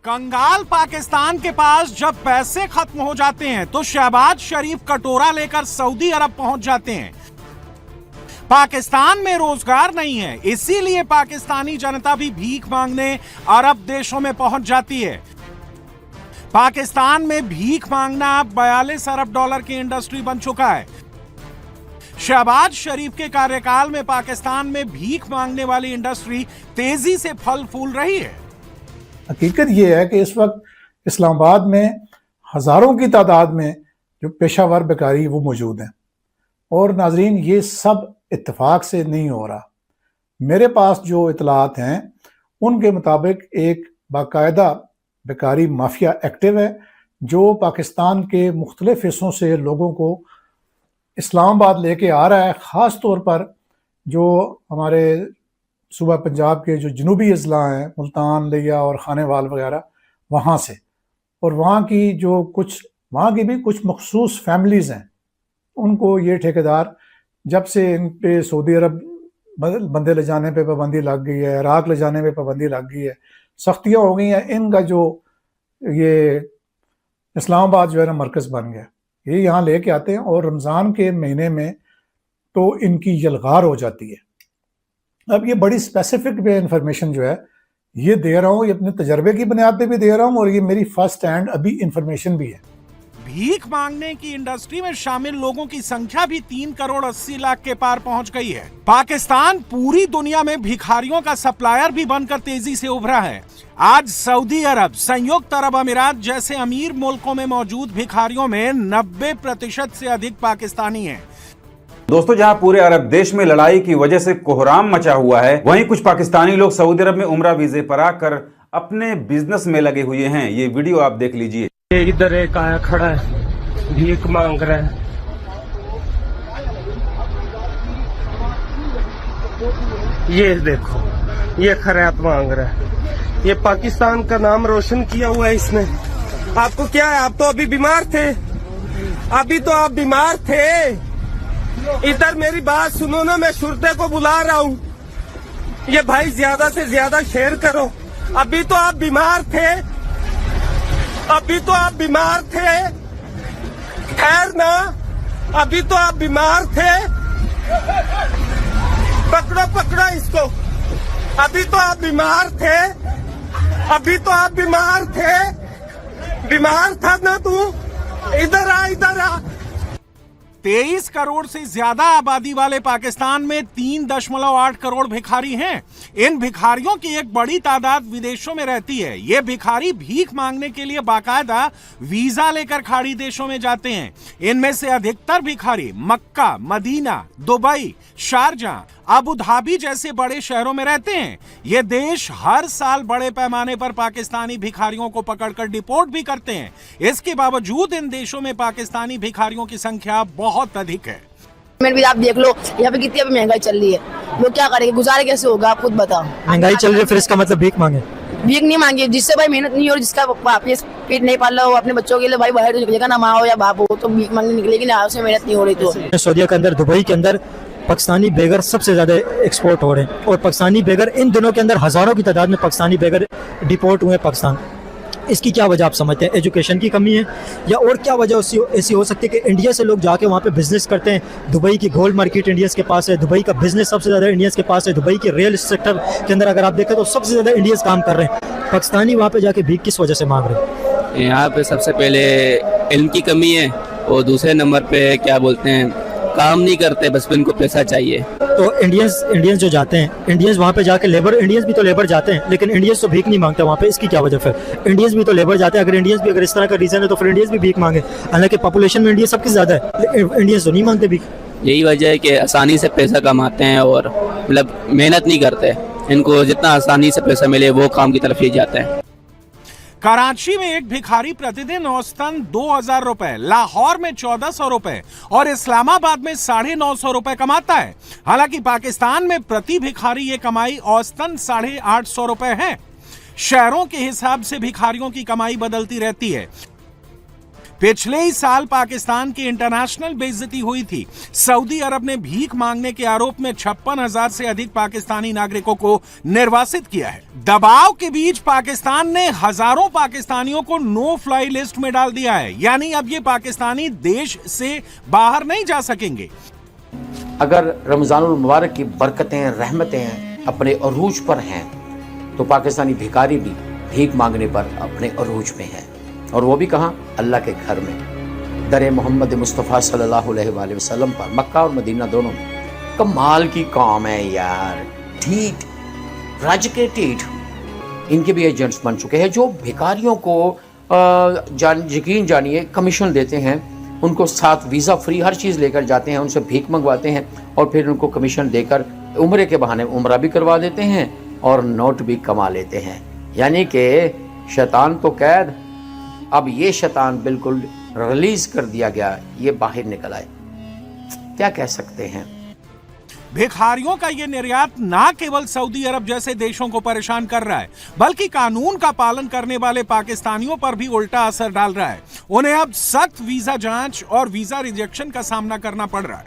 कंगाल पाकिस्तान के पास जब पैसे खत्म हो जाते हैं तो शहबाज शरीफ कटोरा लेकर सऊदी अरब पहुंच जाते हैं। पाकिस्तान में रोजगार नहीं है, इसीलिए पाकिस्तानी जनता भी भीख मांगने अरब देशों में पहुंच जाती है। पाकिस्तान में भीख मांगना अब 42 अरब डॉलर की इंडस्ट्री बन चुका है। शहबाज शरीफ के कार्यकाल में पाकिस्तान में भीख मांगने वाली इंडस्ट्री तेजी से फल फूल रही है। हकीकत यह है कि इस वक्त इस्लामाबाद में हजारों की तादाद में जो पेशावर बेकारी वो मौजूद हैं और नाजरीन ये सब इत्तेफाक से नहीं हो रहा। मेरे पास जो इतलात हैं उनके मुताबिक एक बाकायदा बेकारी माफिया एक्टिव है जो पाकिस्तान के मुख्तलिफ हिस्सों से लोगों को इस्लामाबाद लेके आ रहा है। ख़ास तौर पर जो हमारे सूबा पंजाब के जो जनूबी अजला हैं, मुल्तान, लिया और खानेवाल वगैरह, वहाँ से, और वहाँ की जो वहाँ की भी कुछ मखसूस फैमिलीज़ हैं, उनको ये ठेकेदार, जब से इन पे सऊदी अरब बंदे ले जाने पे पाबंदी लग गई है, इराक ले जाने पे पाबंदी लग गई है, सख्तियाँ हो गई हैं, इनका जो ये इस्लामाबाद जो है ना मरकज़ बन गया, ये यहाँ लेके आते हैं और रमज़ान के महीने में तो इनकी यलगार हो जाती है। अब ये बड़ी स्पेसिफिक में इंफॉर्मेशन जो है ये दे रहा हूँ, ये अपने तजर्बे की बुनियाद पे भी दे रहा हूँ और ये मेरी फर्स्ट हैंड अभी इंफॉर्मेशन भी है। भीख मांगने की इंडस्ट्री में शामिल लोगों की संख्या भी 3 करोड़ 80 लाख के पार पहुंच गई है। पाकिस्तान पूरी दुनिया में भिखारियों का सप्लायर भी बनकर तेजी से उभरा है। आज सऊदी अरब, संयुक्त अरब अमीरात जैसे अमीर मुल्कों में मौजूद भिखारियों में 90% से अधिक पाकिस्तानी हैं। दोस्तों, जहां पूरे अरब देश में लड़ाई की वजह से कोहराम मचा हुआ है, वहीं कुछ पाकिस्तानी लोग सऊदी अरब में उम्रा वीजे पर आकर अपने बिजनेस में लगे हुए हैं। ये वीडियो आप देख लीजिए। इधर एक आया खड़ा है, भीख मांग रहा है। ये देखो, ये खैरात मांग रहा है। ये पाकिस्तान का नाम रोशन किया हुआ है इसने। आपको क्या है, आप तो अभी बीमार थे, अभी तो आप बीमार थे। इधर मेरी बात सुनो ना, मैं शुरते को बुला रहा हूँ। ये भाई ज्यादा से ज्यादा शेयर करो। अभी तो आप बीमार थे, अभी तो आप बीमार थे। खैर ना, अभी तो आप बीमार थे। पकड़ो पकड़ो इसको। अभी तो आप बीमार थे, अभी तो आप बीमार थे। बीमार था ना तू? इधर आ, इधर आ। 23 करोड़ से ज्यादा आबादी वाले पाकिस्तान में 3.8 करोड़ भिखारी हैं। इन भिखारियों की एक बड़ी तादाद विदेशों में रहती है। ये भिखारी भीख मांगने के लिए बाकायदा वीजा लेकर खाड़ी देशों में जाते हैं। इनमें से अधिकतर भिखारी Mecca, Medina, Dubai, Sharjah, Abu Dhabi जैसे बड़े शहरों में रहते हैं। ये देश हर साल बड़े पैमाने पर पाकिस्तानी भिखारियों को पकड़कर डिपोर्ट भी करते हैं। इसके बावजूद इन देशों में पाकिस्तानी भिखारियों की संख्या बहुत अधिक है। भी आप देख लो यहाँ पे कितनी अभी महंगाई चल रही है, लोग क्या करेंगे, गुजारे कैसे होगा, आप खुद बताओ। महंगाई चल रही है, फिर इसका मतलब भीख मांगे? भीख नहीं मांगे, जिससे भाई मेहनत नहीं हो, जिसका पेट नहीं पाल रहा हो अपने बच्चों के लिए, भाई बाहर निकलेगा ना, माँ हो या बाप हो, तो भीख मांगने निकलेगी ना, उसमें मेहनत नहीं हो रही। तो सऊदी के अंदर, दुबई के अंदर पाकिस्तानी बेगर सबसे ज्यादा एक्सपोर्ट हो रहे हैं और पाकिस्तानी बेगर इन दिनों के अंदर हजारों की तादाद में पाकिस्तानी बेगर डिपोर्ट हुए पाकिस्तान। इसकी क्या वजह आप समझते हैं? एजुकेशन की कमी है या और क्या वजह ऐसी हो सकती है कि इंडिया से लोग जाके वहाँ पे बिजनेस करते हैं? दुबई की गोल्ड मार्केट इंडियंस के पास है, दुबई का बिजनेस सबसे ज़्यादा इंडियंस के पास है, दुबई के रियल सेक्टर के अंदर अगर आप देखें तो सबसे ज़्यादा इंडियंस काम कर रहे हैं। पाकिस्तानी वहाँ पे जाके भीख किस वजह से मांग रहे हैं? यहाँ पे सबसे पहले इल्म की कमी है और दूसरे नंबर पे क्या बोलते हैं, काम नहीं करते, बस इनको पैसा चाहिए। तो इंडियंस जो जाते हैं, इंडियंस वहाँ पे जाके लेबर, इंडियंस भी तो लेबर जाते हैं, लेकिन इंडियंस तो भीख नहीं मांगते वहाँ पे। इसकी क्या वजह? फिर इंडियंस भी तो लेबर जाते हैं, अगर इंडियंस भी अगर इस तरह का रीजन है तो फिर इंडियंस भी भीख मांगे। हालांकि पॉपुलेशन में इंडिया सबसे ज्यादा है, इंडियंस तो नहीं मांगते भीख। यही वजह है कि आसानी से पैसा कमाते हैं और मतलब मेहनत नहीं करते। इनको जितना आसानी से पैसा मिले वो काम की तरफ ही जाते हैं। कराची में एक भिखारी प्रतिदिन औसतन 2000 रुपए, लाहौर में 1400 रुपए और इस्लामाबाद में 950 रुपए कमाता है। हालांकि पाकिस्तान में प्रति भिखारी ये कमाई औसतन 850 रुपए है। शहरों के हिसाब से भिखारियों की कमाई बदलती रहती है। पिछले ही साल पाकिस्तान की इंटरनेशनल बेइज्जती हुई थी। सऊदी अरब ने भीख मांगने के आरोप में 56,000 से अधिक पाकिस्तानी नागरिकों को निर्वासित किया है। दबाव के बीच पाकिस्तान ने हजारों पाकिस्तानियों को नो फ्लाई लिस्ट में डाल दिया है, यानी अब ये पाकिस्तानी देश से बाहर नहीं जा सकेंगे। अगर रमजानुल मुबारक की बरकतें, रहमतें अपने अरूज पर हैं तो पाकिस्तानी भिखारी भी भीख मांगने पर अपने अरूज में है, और वो भी कहाँ? अल्लाह के घर में, दर मोहम्मद मुस्तफ़ा सल्लल्लाहु अलैहि वसल्लम पर, मक्का और मदीना दोनों में। कमाल की काम है यार। ठीक रज के टीठ इनके भी एजेंट्स बन चुके हैं जो भिखारियों को यकीन जानिए कमीशन देते हैं, उनको साथ वीज़ा फ्री हर चीज़ लेकर जाते हैं, उनसे भीख मंगवाते हैं और फिर उनको कमीशन देकर उम्रे के बहाने उम्रा भी करवा देते हैं और नोट भी कमा लेते हैं। यानी कि शैतान तो कैद, अब ये शैतान बिल्कुल रिलीज कर दिया गया, ये बाहर निकल आए। क्या कह सकते हैं? भिखारियों का ये निर्यात ना केवल सऊदी अरब जैसे देशों को परेशान कर रहा है, बल्कि कानून का पालन करने वाले पाकिस्तानियों पर भी उल्टा असर डाल रहा है। उन्हें अब सख्त वीजा जांच और वीजा रिजेक्शन का सामना करना पड़ रहा है।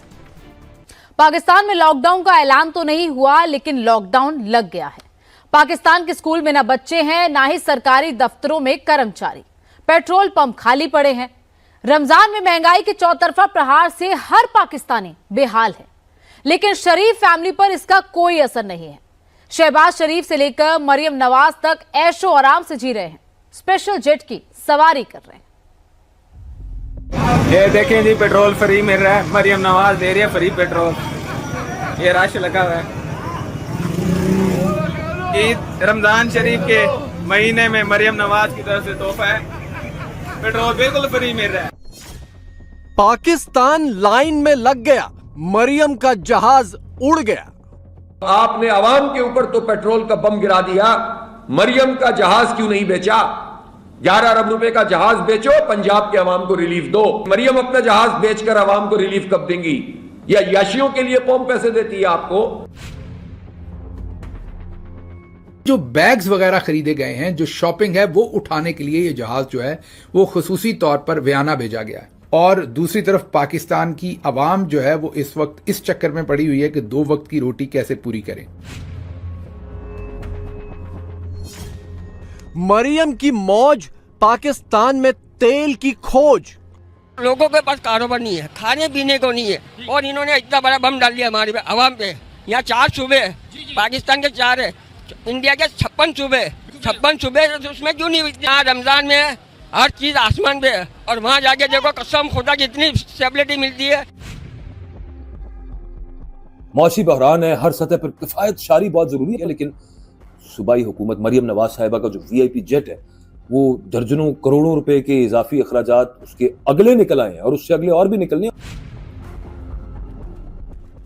पाकिस्तान में लॉकडाउन का ऐलान तो नहीं हुआ, लेकिन लॉकडाउन लग गया है। पाकिस्तान के स्कूल में ना बच्चे हैं, ना ही सरकारी दफ्तरों में कर्मचारी। पेट्रोल पंप खाली पड़े हैं। रमजान में महंगाई के चौतरफा प्रहार से हर पाकिस्तानी बेहाल है, लेकिन शरीफ फैमिली पर इसका कोई असर नहीं है। शहबाज शरीफ से लेकर मरियम नवाज तक ऐशो आराम से जी रहे हैं, स्पेशल जेट की सवारी कर रहे हैं। ये देखें जी, पेट्रोल फ्री मिल रहा है। मरियम नवाज दे रही है फ्री पेट्रोल। ये रश लगा हुआ है। ईद रमजान शरीफ के महीने में मरियम नवाज की तरफ से तोहफा है, पेट्रोल बिल्कुल फ्री मिल रहा है। पाकिस्तान लाइन में लग गया, मरियम का जहाज उड़ गया। आपने आवाम के ऊपर तो पेट्रोल का बम गिरा दिया, मरियम का जहाज क्यों नहीं बेचा? 11 अरब रुपए का जहाज बेचो, पंजाब के अवाम को रिलीफ दो। मरियम अपना जहाज बेचकर अवाम को रिलीफ कब देंगी? या याशियों के लिए कौन पैसे देती है आपको? जो बैग्स वगैरह खरीदे गए हैं, जो शॉपिंग है, वो उठाने के लिए ये जहाज जो है वो खुसूसी तौर पर वियना भेजा गया है। और दूसरी तरफ पाकिस्तान की अवाम जो है वो इस वक्त इस चक्कर में पड़ी हुई है कि 2 वक्त की रोटी कैसे पूरी करें। मरियम की मौज, पाकिस्तान में तेल की खोज। लोगों के पास कारोबार नहीं है, खाने पीने को नहीं है, और इन्होंने इतना बड़ा बम डाल दिया हमारे अवाम पे। यहाँ 4 सूबे है, पाकिस्तान के 4 है, इंडिया के 56 सूबे, तो उसमें क्यों नहीं? यहाँ रमजान में हर चीज आसमान पे है, और वहाँ जाके देखो कसम खुदा की इतनी स्टेबिलिटी मिलती है। मौसी बहरान है, हर सतह पर किफायत शारी बहुत जरूरी है, लेकिन सूबाई हुकूमत मरियम नवाज साहिबा का जो VIP जेट है वो दर्जनों करोड़ों रुपए के इजाफी अखराजात उसके अगले निकल आए हैं और उससे अगले और भी निकलने।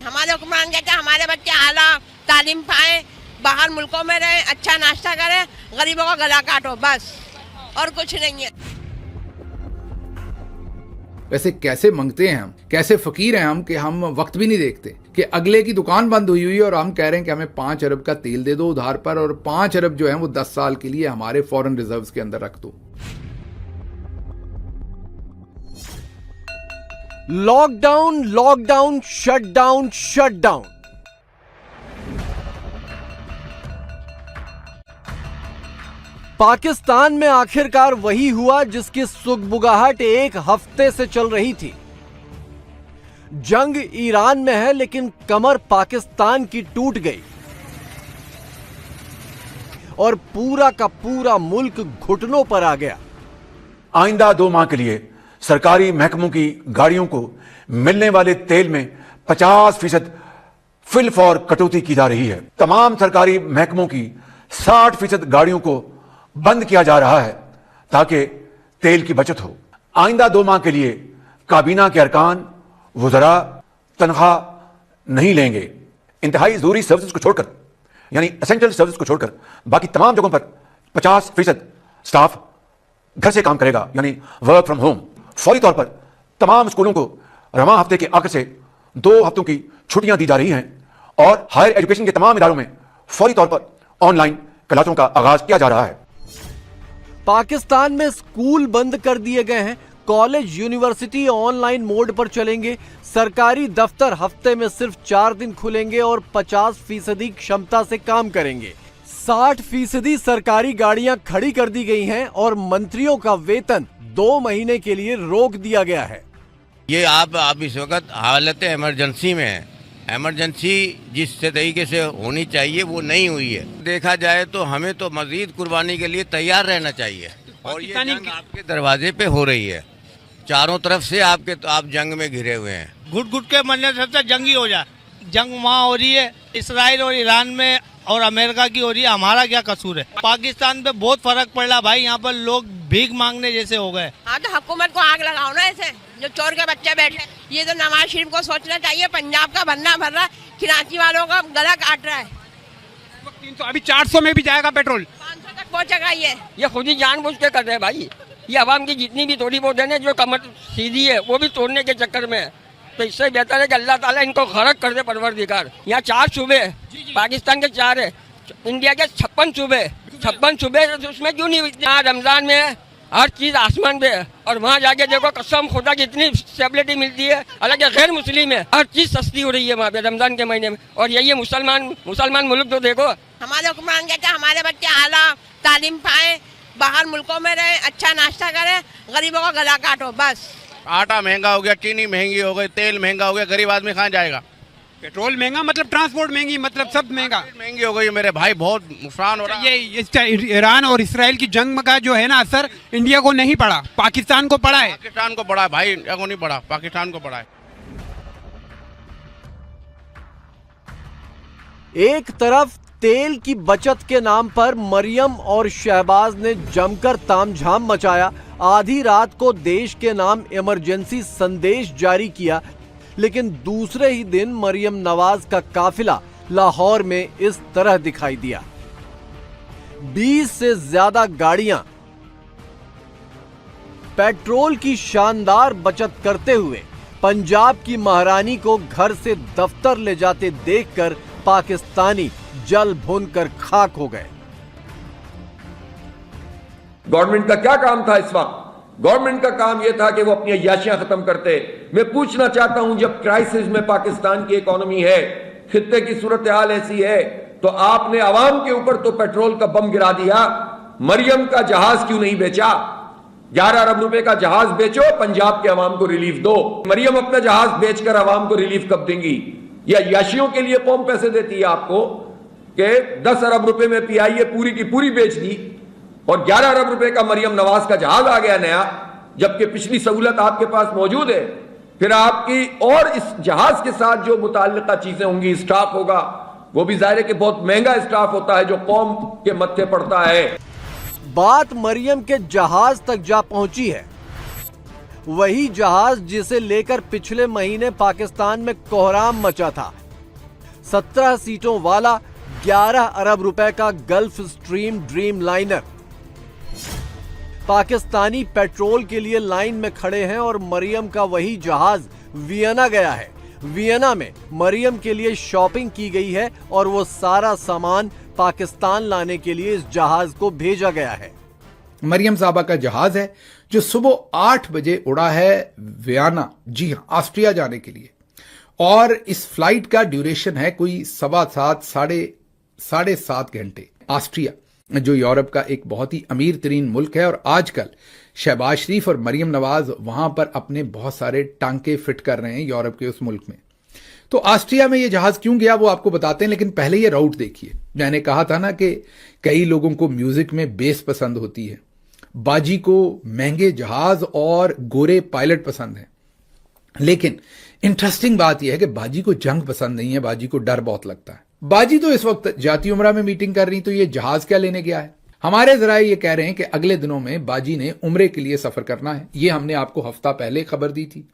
हमारे हुक्मरान कहते हैं हमारे बच्चे आला तालीम पाए, बाहर मुल्कों में रहे, अच्छा नाश्ता करें, गरीबों का गला काटो, बस और कुछ नहीं है। वैसे कैसे मंगते हैं हम, कैसे फकीर हैं हम कि हम वक्त भी नहीं देखते कि अगले की दुकान बंद हुई और हम कह रहे हैं कि हमें 5 अरब का तेल दे दो उधार पर, और 5 अरब जो है वो 10 साल के लिए हमारे फॉरेन रिजर्व्स के अंदर रख दो। Lockdown, lockdown, shutdown, shutdown. Pakistan में आखिरकार वही हुआ जिसकी सुगबुगाहट 1 हफ्ते से चल रही थी। जंग ईरान में है, लेकिन कमर पाकिस्तान की टूट गई और पूरा का पूरा मुल्क घुटनों पर आ गया। आइंदा 2 माह के लिए सरकारी महकमों की गाड़ियों को मिलने वाले तेल में 50% फिल फॉर कटौती की जा रही है। तमाम सरकारी महकमों की 60% गाड़ियों को बंद किया जा रहा है ताकि तेल की बचत हो। आइंदा 2 माह के लिए काबीना के अरकान वुज़रा तनख्वाह नहीं लेंगे। इंतहाई ज़रूरी सर्विस को छोड़कर, यानी एसेंशियल सर्विस को छोड़कर बाकी तमाम जगहों पर 50% स्टाफ घर से काम करेगा, यानी वर्क फ्रॉम होम। फौरी तौर पर तमाम स्कूलों को रवां हफ्ते के आखिर से 2 हफ्तों की छुट्टियां दी जा रही हैं और हायर एजुकेशन के तमाम इदारों में फौरी तौर पर ऑनलाइन क्लासों का आगाज किया जा रहा है। पाकिस्तान में स्कूल बंद कर दिए गए हैं, कॉलेज यूनिवर्सिटी ऑनलाइन मोड पर चलेंगे, सरकारी दफ्तर हफ्ते में सिर्फ 4 दिन खुलेंगे और 50% क्षमता से काम करेंगे। 60% सरकारी गाड़ियां खड़ी कर दी गई हैं और मंत्रियों का वेतन 2 महीने के लिए रोक दिया गया है। ये आप इस वक्त हालत इमरजेंसी में है। इमरजेंसी जिस तरीके से होनी चाहिए वो नहीं हुई है। देखा जाए तो हमें तो मजीद कुर्बानी के लिए तैयार रहना चाहिए, और ये जंग आपके दरवाजे पे हो रही है। चारों तरफ से आप जंग में घिरे हुए हैं। घुट घुट के मरने से जंग ही हो जाए। जंग वहाँ हो रही है इसराइल और ईरान में और अमेरिका की हो रही है, हमारा क्या कसूर है? पाकिस्तान पे बहुत फर्क पड़ रहा भाई, यहाँ पर लोग भीख मांगने जैसे हो गए। हाँ तो हुकूमत को आग लगाओ ना, ऐसे जो चोर के बच्चे बैठे। ये तो नवाज शरीफ को सोचना चाहिए, पंजाब का बनना भर रहा है, कराची वालों का गला काट रहा है। 300 अभी 400 में भी जाएगा पेट्रोल, 500 तक पहुँचेगा। ये खुद ही जानबूझ के कर रहे हैं भाई। ये आवाम की जितनी भी थोड़ी बहुत है ना जो कमर सीधी है वो भी तोड़ने के चक्कर में है। तो इससे बेहतर है कि अल्लाह ताला इनको गरक कर दे परवरदिगार। यहाँ 4 सूबे है, पाकिस्तान के 4 है, इंडिया के 56 सूबे, 56 सूबे उसमें क्यों नहीं? यहाँ रमजान में हर चीज आसमान पे है और वहाँ जाके देखो कसम खुदा की इतनी स्टेबिलिटी मिलती है। हालांकि गैर मुस्लिम है, हर चीज सस्ती हो रही है वहाँ पे रमजान के महीने में। और यही है मुसलमान मुल्क तो देखो। हमारे हुक्मरान कहते हैं हमारे बच्चे आला तालीम पाए, बाहर मुल्कों में रहे, अच्छा नाश्ता करें, गरीबों का गला काटो बस। आटा महंगा हो गया, चीनी महंगी हो गई, तेल महंगा हो गया, गरीब आदमी कहाँ जाएगा? पेट्रोल महंगा मतलब ट्रांसपोर्ट महंगी, मतलब सब महंगी हो गई है मेरे भाई, बहुत नुकसान हो रहा है। ये ईरान और इसराइल की जंग का जो है ना असर इंडिया को नहीं पड़ा, पाकिस्तान को पड़ा है। पाकिस्तान को पड़ा है भाई, इंडिया को नहीं पड़ा, पाकिस्तान को पड़ा है। एक तरफ तेल की बचत के नाम पर मरियम और शहबाज ने जमकर तामझाम मचाया, आधी रात को देश के नाम इमरजेंसी संदेश जारी किया, लेकिन दूसरे ही दिन मरियम नवाज का काफिला लाहौर में इस तरह दिखाई दिया। 20 से ज्यादा गाड़ियां पेट्रोल की शानदार बचत करते हुए पंजाब की महारानी को घर से दफ्तर ले जाते देखकर पाकिस्तानी जल भूनकर खाक हो गए। गवर्नमेंट का क्या काम था इस वक्त? गवर्नमेंट का काम यह था कि वो अपनी अय्याशियां खत्म करते। मैं पूछना चाहता हूं, जब क्राइसिस में पाकिस्तान की इकोनॉमी है, खित्ते की सूरत हाल ऐसी है, तो आपने आवाम के ऊपर तो पेट्रोल का बम गिरा दिया। मरियम का जहाज क्यों नहीं बेचा? 11 अरब रुपए का जहाज बेचो, पंजाब के अवाम को रिलीफ दो। मरियम अपना जहाज बेचकर अवाम को रिलीफ कब देंगी? या अय्याशियों के लिए कौम पैसे देती है आपको कि 10 अरब रुपए में पीआईए पूरी की पूरी बेच दी और 11 अरब रुपए का मरियम नवाज का जहाज आ गया नया, जबकि पिछली सहूलत आपके पास मौजूद है। फिर आपकी और इस जहाज के साथ जो मुताल्लिका चीजें होंगी, स्टाफ होगा, वो भी जाहिर है कि बहुत महंगा स्टाफ होता है जो कौम के मत्थे पड़ता है। बात मरियम के जहाज तक जा पहुंची है, वही जहाज जिसे लेकर पिछले महीने पाकिस्तान में कोहराम मचा था। 17 सीटों वाला 11 अरब रुपए का gulf stream dream liner. Pakistani petrol के लिए लाइन में खड़े हैं और मरियम का वही जहाज वियना गया है। वियना में मरियम के लिए शॉपिंग की गई है और वो सारा सामान पाकिस्तान लाने के लिए इस जहाज को भेजा गया है। मरियम साहबा का जहाज है जो सुबह 8 बजे उड़ा है वियना, जी हाँ, ऑस्ट्रिया जाने के लिए। और इस फ्लाइट का ड्यूरेशन है कोई 7.25 साढ़े 7 घंटे। ऑस्ट्रिया जो यूरोप का एक बहुत ही अमीर तरीन मुल्क है और आजकल शहबाज शरीफ और मरियम नवाज वहां पर अपने बहुत सारे टांके फिट कर रहे हैं यूरोप के उस मुल्क में। तो ऑस्ट्रिया में ये जहाज क्यों गया वो आपको बताते हैं, लेकिन पहले ये राउट देखिए। मैंने कहा था ना कि कई लोगों को म्यूजिक में बेस पसंद होती है, बाजी को महंगे जहाज और गोरे पायलट पसंद है, लेकिन इंटरेस्टिंग बात यह है कि बाजी को जंग पसंद नहीं है, बाजी को डर बहुत लगता है। बाजी तो इस वक्त जाती उमरा में मीटिंग कर रही, तो ये जहाज क्या लेने गया है? हमारे जराए ये कह रहे हैं कि अगले दिनों में बाजी ने उम्रे के लिए सफर करना है। ये हमने आपको हफ्ता पहले खबर दी थी।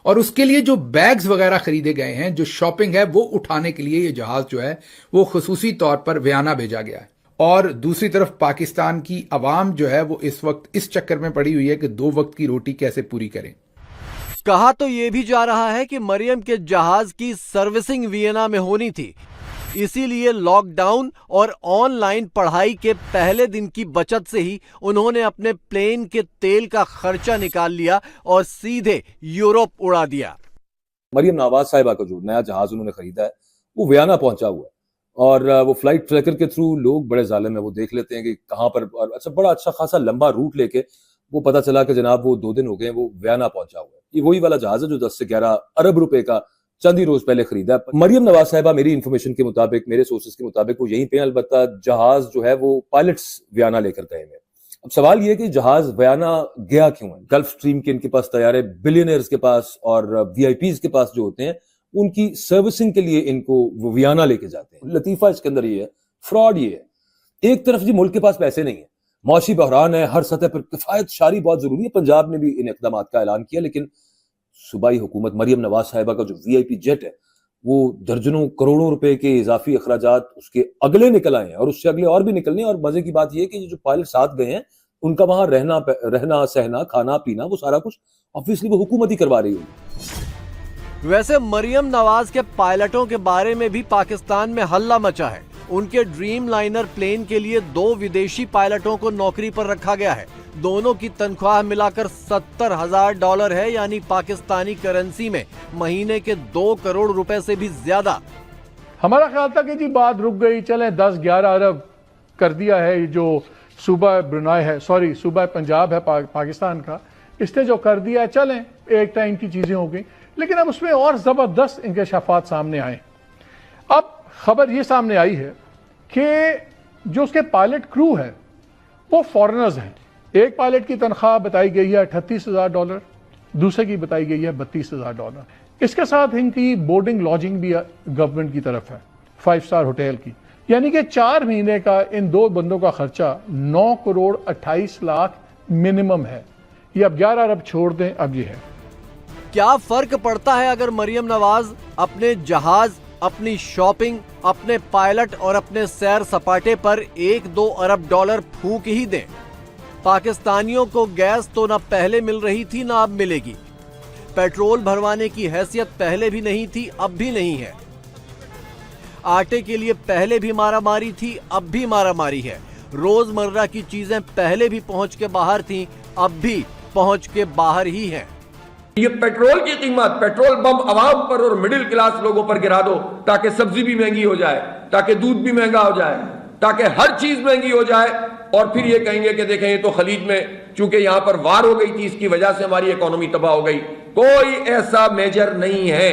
और उसके लिए जो बैग्स वगैरह खरीदे गए हैं, जो शॉपिंग है, वो उठाने के लिए ये जहाज जो है वो खुसूसी तौर पर वियना भेजा गया है। और दूसरी तरफ पाकिस्तान की अवाम जो है वो इस वक्त इस चक्कर में पड़ी हुई है कि 2 वक्त की रोटी कैसे पूरी करें। कहा तो यह भी जा रहा है कि मरियम के जहाज की सर्विसिंग वियना में होनी थी, इसीलिए लॉकडाउन और ऑनलाइन पढ़ाई के पहले दिन की बचत से ही उन्होंने अपने प्लेन के तेल का खर्चा निकाल लिया और सीधे यूरोप उड़ा दिया। मरियम नवाज साहिबा का जो नया जहाज उन्होंने खरीदा है वो वियना पहुंचा हुआ है और वो फ्लाइट ट्रैकर के थ्रू लोग बड़े जालिम है, वो देख लेते हैं कि कहां पर, और बड़ा अच्छा खासा लंबा रूट लेके वो पता चला कि जनाब वो 2 दिन हो गए वो वियना पहुंचा हुआ है। ये वही वाला जहाज है जो 10 से 11 अरब रुपए का चंद ही रोज पहले खरीदा। मरियम नवाज साहिबा मेरी इंफॉर्मेशन के मुताबिक, मेरे सोर्सेज के मुताबिक वो यहीं पे, अलबत्ता जहाज जो है वो पायलट्स वियना लेकर गए हैं। अब सवाल ये है कि जहाज वियना गया क्यों है? गल्फ स्ट्रीम के इनके पास तैयारे बिलियनर्स के पास और वीआईपीज के पास जो होते हैं, उनकी सर्विसिंग के लिए इनको वो वियना लेके जाते हैं। लतीफा इसके अंदर ये है, फ्रॉड ये है। एक तरफ जी मुल्क के पास पैसे नहीं है, मौशी बहरान है, हर सतह पर किफायत शारी बहुत जरूरी है। पंजाब ने भी इन इकदाम का ऐलान किया, लेकिन सूबाई हुकूमत मरियम नवाज साहिबा का जो वीआईपी जेट है वो दर्जनों करोड़ों रुपए के इजाफी अखराजात उसके अगले निकल आए हैं और उससे अगले और भी निकलने। और मजे की बात यह है कि जो पायलट साथ गए हैं उनका वहां रहना सहना, खाना पीना, वो सारा कुछ ऑब्वियसली वो हुकूमत ही करवा रही होगी। वैसे मरियम नवाज के पायलटों के बारे में भी पाकिस्तान में हल्ला मचा है। उनके ड्रीम लाइनर प्लेन के लिए 2 विदेशी पायलटों को नौकरी पर रखा गया है। दोनों की तनख्वाह मिलाकर $70,000 है, यानी पाकिस्तानी करेंसी में महीने के 2 करोड़ रुपए से भी ज्यादा। हमारा ख्याल था कि जी बात रुक गई, चले 10-11 अरब कर दिया है जो सूबा ब्रुनाई है, सॉरी सूबा पंजाब है पाकिस्तान का, इसने जो कर दिया है, चलें एक टाइम की चीजें हो गई। लेकिन अब उसमें और जबरदस्त इंकशाफात सामने आए। अब खबर ये सामने आई है कि जो उसके पायलट क्रू है वो फॉरेनर्स हैं। एक पायलट की तनख्वाह बताई गई है $38,000, दूसरे की बताई गई है $32,000। इसके साथ इनकी बोर्डिंग लॉजिंग भी गवर्नमेंट की तरफ है, 5 स्टार होटल की, यानी कि 4 महीने का इन 2 बंदों का खर्चा 9 करोड़ 28 लाख मिनिमम है। ये अब 11 अरब छोड़ दें, अब ये है। क्या फर्क पड़ता है अगर मरियम नवाज अपने जहाज, अपनी शॉपिंग, अपने पायलट और अपने सैर सपाटे पर $1-2 अरब फूंक ही दें? पाकिस्तानियों को गैस तो ना पहले मिल रही थी ना अब मिलेगी। पेट्रोल भरवाने की हैसियत पहले भी नहीं थी, अब भी नहीं है। आटे के लिए पहले भी मारामारी थी, अब भी मारामारी है। रोजमर्रा की चीजें पहले भी पहुंच के बाहर थीं, अब भी पहुंच के बाहर ही हैं। ये पेट्रोल की कीमत, पेट्रोल बम आवाम पर और मिडिल क्लास लोगों पर गिरा दो, ताकि सब्जी भी महंगी हो जाए, ताकि दूध भी महंगा हो जाए, ताकि हर चीज महंगी हो जाए। और फिर ये कहेंगे कि देखें ये तो खलीज में चूंकि यहां पर वार हो गई थी, इसकी वजह से हमारी इकोनॉमी तबाह हो गई। कोई ऐसा मेजर नहीं है,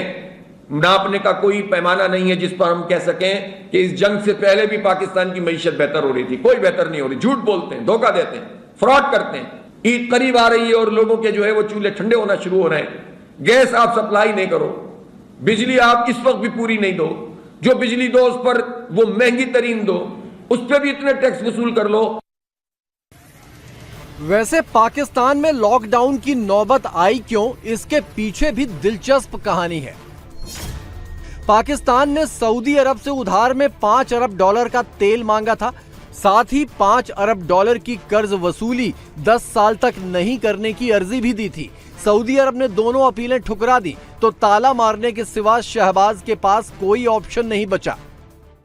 नापने का कोई पैमाना नहीं है जिस पर हम कह सकें कि इस जंग से पहले भी पाकिस्तान की मईशत बेहतर हो रही थी। कोई बेहतर नहीं हो रही। झूठ बोलते हैं, धोखा देते हैं, फ्रॉड करते हैं। ईद करीब आ रही है और लोगों के जो है वो चूल्हे ठंडे होना शुरू हो रहे हैं। गैस आप सप्लाई नहीं करो, बिजली आप इस वक्त भी पूरी नहीं दो, जो बिजली दो उस पर वो महंगी तरीन दो, उस पर भी इतने टैक्स वसूल कर लो। वैसे पाकिस्तान में लॉकडाउन की नौबत आई क्यों, इसके पीछे भी दिलचस्प कहानी है। पाकिस्तान ने सऊदी अरब से उधार में $5 अरब का तेल मांगा था, साथ ही $5 अरब की कर्ज वसूली 10 साल तक नहीं करने की अर्जी भी दी थी। सऊदी अरब ने दोनों अपीलें ठुकरा दी तो ताला मारने के सिवा शहबाज के पास कोई ऑप्शन नहीं बचा।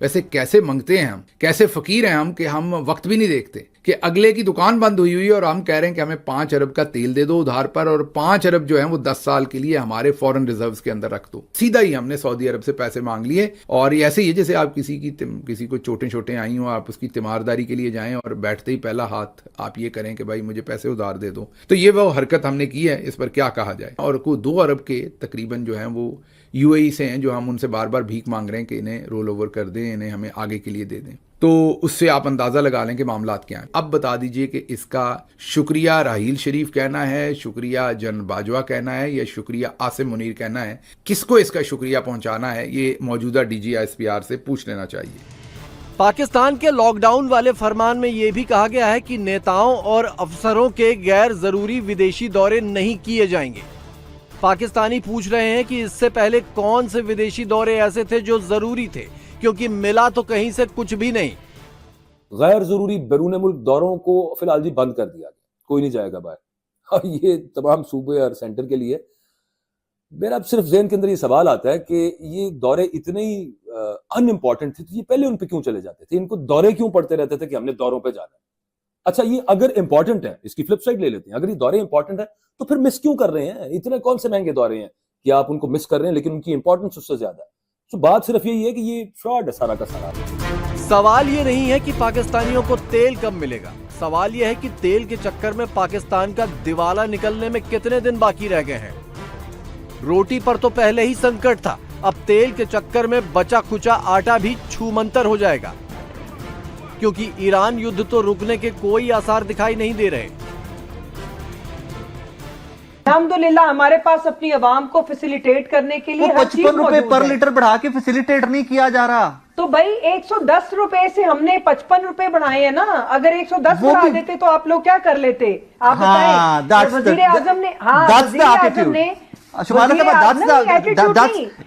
वैसे कैसे मंगते हैं हम, कैसे फकीर हैं हम कि हम वक्त भी नहीं देखते कि अगले की दुकान बंद हुई हुई और हम कह रहे हैं कि हमें 5 अरब का तेल दे दो उधार पर, और 5 अरब जो है वो 10 साल के लिए हमारे फॉरेन रिजर्व्स के अंदर रख दो। सीधा ही हमने सऊदी अरब से पैसे मांग लिए। और ऐसे ही जैसे आप किसी को छोटे आई हो, आप उसकी तीमारदारी के लिए जाएं और बैठते ही पहला हाथ आप ये करें कि भाई मुझे पैसे उधार दे दो, तो ये वो हरकत हमने की है, इस पर क्या कहा जाए। और को 2 अरब के तकरीबन जो है वो UAE से हैं, जो हम उनसे बार बार भीख मांग रहे हैं कि इन्हें रोल ओवर कर दें, इन्हें हमें आगे के लिए दे दें। तो उससे आप अंदाजा लगा लें कि मामलात क्या हैं। अब बता दीजिए कि इसका शुक्रिया राहील शरीफ कहना है, शुक्रिया जन बाजवा कहना है, या शुक्रिया आसिम मुनीर कहना है? किसको इसका शुक्रिया पहुंचाना है, ये मौजूदा DG ISPR से पूछ लेना चाहिए। पाकिस्तान के लॉकडाउन वाले फरमान में यह भी कहा गया है कि नेताओं और अफसरों के गैर जरूरी विदेशी दौरे नहीं किए जाएंगे। पाकिस्तानी पूछ रहे हैं कि इससे पहले कौन से विदेशी दौरे ऐसे थे जो जरूरी थे, क्योंकि मिला तो कहीं से कुछ भी नहीं। गैर जरूरी बैरून मुल्क दौरों को फिलहाल जी बंद कर दिया गया, कोई नहीं जाएगा बाहर। और ये तमाम सूबे और सेंटर के लिए मेरा अब सिर्फ ज़हन के अंदर ये सवाल आता है कि ये दौरे इतने ही अनइम्पॉर्टेंट थे तो ये पहले उन पे क्यों चले जाते थे? इनको दौरे क्यों पड़ते रहते थे कि हमने दौरों पे जाना है? अच्छा, ये अगर इंपॉर्टेंट है, इसकी फ्लिप साइड ले लेते हैं, अगर ये दौरे इंपॉर्टेंट है तो फिर मिस क्यों कर रहे हैं? इतने कौन से महंगे दौरे हैं कि आप उनको मिस कर रहे हैं, लेकिन उनकी इंपॉर्टेंस उससे ज्यादा है। तो बात सिर्फ यही है कि ये फ्रॉड है सारा का सारा। सवाल ये नहीं है कि पाकिस्तानियों को तेल कब मिलेगा, सवाल ये है कि तेल के चक्कर में पाकिस्तान का दिवाला निकलने में कितने दिन बाकी रह गए हैं। रोटी पर तो पहले ही संकट था, अब तेल के चक्कर में बचा खुचा आटा भी छूमंतर हो जाएगा, क्योंकि ईरान युद्ध तो रुकने के कोई आसार दिखाई नहीं दे रहे। अल्हम्दुलिल्लाह हमारे पास अपनी आवाम को फैसिलिटेट करने के लिए 55 रुपए पर लीटर बढ़ा के फैसिलिटेट नहीं किया जा रहा। तो भाई 110 रुपए से हमने 55 रुपए बढ़ाए हैं ना, अगर 110 बढ़ा देते तो आप लोग क्या कर लेते? आप बताएं। वजीर आजम ने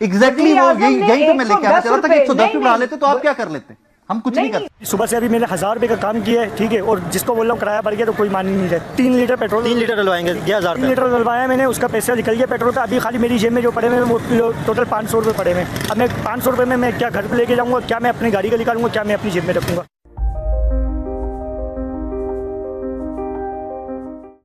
एग्जैक्टली वो यही तो मैं लेके आना चाह रहा था कि 110 पे बढ़ा लेते तो आप क्या कर लेते? हम कुछ नहीं करते। सुबह से अभी मैंने 1000 रुपये का काम किया है, ठीक है, और जिसको बोल रहा हूँ किराया बढ़ गया तो कोई मान नहीं रहा। 3 लीटर पेट्रोल, 3 लीटर डलवाएंगे, 1000 लीटर डलवाया मैंने, उसका पैसा निकल गया पेट्रोल का। अभी खाली मेरी जेब में जो पड़े हुए वो टोटल 500 रुपये पड़े हुए। अब मैं 500 रुपये में मैं क्या घर पर लेके जाऊँगा, क्या मैं अपनी गाड़ी का निकालूंगा, क्या मैं अपनी जेब में रखूँगा।